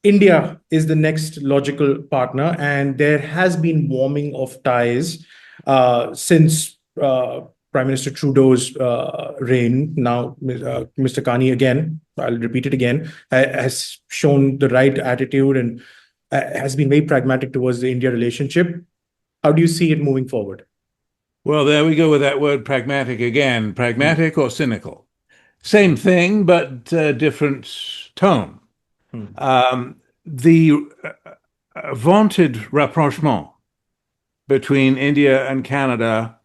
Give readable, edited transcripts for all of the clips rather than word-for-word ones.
India is the next logical partner, and there has been warming of ties since Prime Minister Trudeau's reign. Now, Mr. Kani, again, I'll repeat it again, has shown the right attitude and has been very pragmatic towards the India relationship. How do you see it moving forward? Well, there we go with that word pragmatic again. Pragmatic or cynical? Same thing, but different tone. Hmm. The vaunted rapprochement between India and Canada,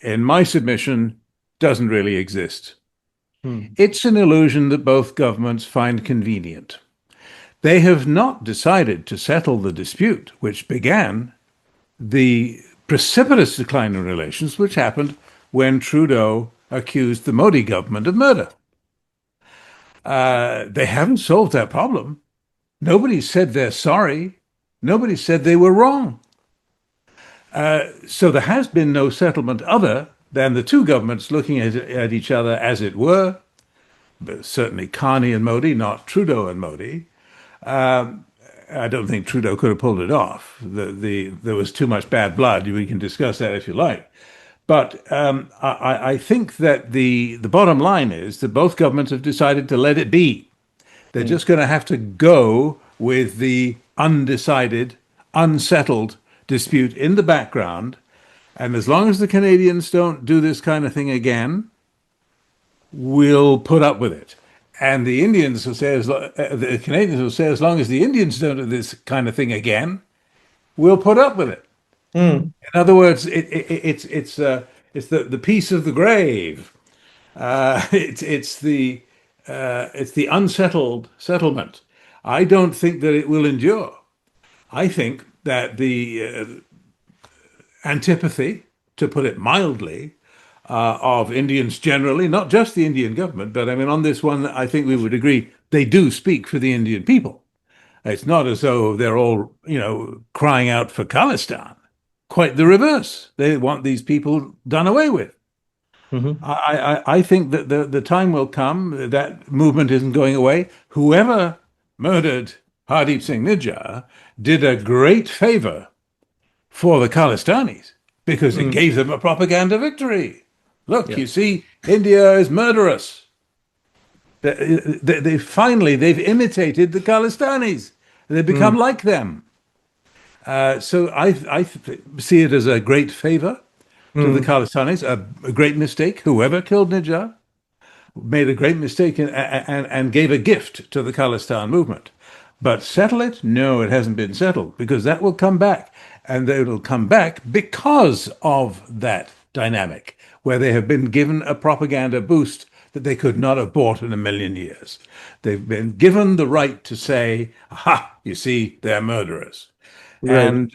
in my submission, doesn't really exist. Hmm. It's an illusion that both governments find convenient. They have not decided to settle the dispute, which began the precipitous decline in relations, which happened when Trudeau accused the Modi government of murder. They haven't solved that problem. Nobody said they're sorry. Nobody said they were wrong. So there has been no settlement other than the two governments looking at each other as it were, but certainly Carney and Modi, not Trudeau and Modi. I don't think Trudeau could have pulled it off. There was too much bad blood. We can discuss that if you like. But I think that the bottom line is that both governments have decided to let it be. They're just going to have to go with the undecided, unsettled dispute in the background. And as long as the Canadians don't do this kind of thing again, we'll put up with it. And the Indians will say, the Canadians will say, as long as the Indians don't do this kind of thing again, we'll put up with it. Hmm. In other words, it's the piece of the grave. It's the unsettled settlement. I don't think that it will endure. I think that the antipathy, to put it mildly, of Indians generally, not just the Indian government, but I mean, on this one, I think we would agree they do speak for the Indian people. It's not as though they're all, crying out for Khalistan. Quite the reverse. They want these people done away with. Mhm. I think that the time will come that movement isn't going away. Whoever murdered Hardeep Singh Nijjar did a great favor for the Khalistanis because it Hmm. gave them a propaganda victory. Look, Yeah. you see, India is murderous. They've imitated the Khalistanis. They become Hmm. like them. So I see it as a great favor to the Hmm. Khalistanis, a great mistake. Whoever killed Nijjar made a great mistake and gave a gift to the Khalistan movement. But settle it? No, it hasn't been settled because that will come back. And it'll come back because of that dynamic, where they have been given a propaganda boost that they could not have bought in a million years. They've been given the right to say, aha, you see, they're murderers. Right. And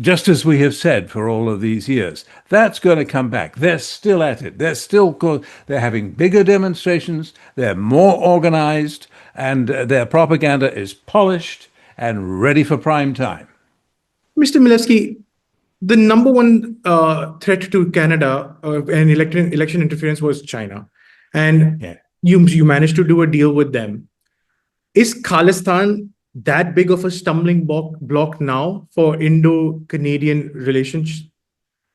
just as we have said for all of these years, that's going to come back. They're still at it. They're having bigger demonstrations. They're more organized, and their propaganda is polished and ready for prime time. Mr. Milewski, the number one threat to Canada and election interference was China, and Yeah. you managed to do a deal with them. Is Khalistan that big of a stumbling block now for Indo-Canadian relations?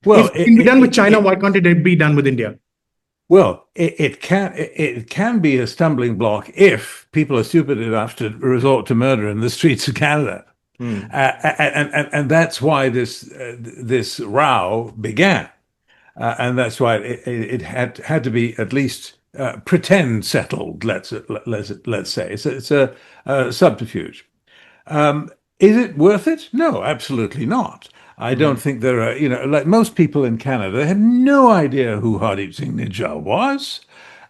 If Well, it can be done with China, why can't it be done with India? it can be a stumbling block if people are stupid enough to resort to murder in the streets of Canada. Hmm. And that's why this row began, and that's why it had to be at least pretend settled. Let's say it's a subterfuge. Is it worth it? No, absolutely not. I don't Hmm. think there are, like most people in Canada, they have no idea who Hardeep Singh Nijjar was.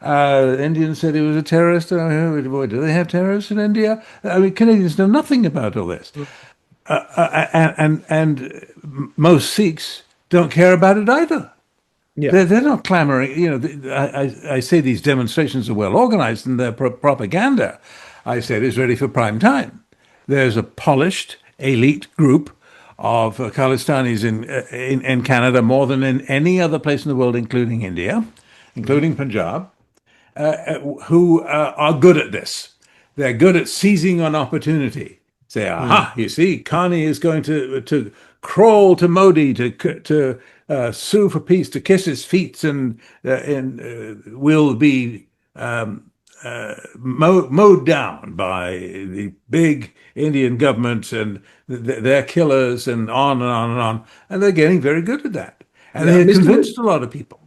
Indians said he was a terrorist. Boy, do they have terrorists in India? I mean, Canadians know nothing about all this. And most Sikhs don't care about it either. Yeah. They're not clamoring. I say these demonstrations are well organized and their propaganda, I said, is ready for prime time. There's a polished elite group of Khalistanis in Canada more than in any other place in the world, including India, Hmm. including Punjab, who are good at this. They're good at seizing on opportunity. Say, aha, you see, Carney is going to crawl to Modi to sue for peace, to kiss his feet, and will be mowed down by the big Indian government and their killers, and on and on and on. And they're getting very good at that. And Yeah, they had Mr. convinced a lot of people.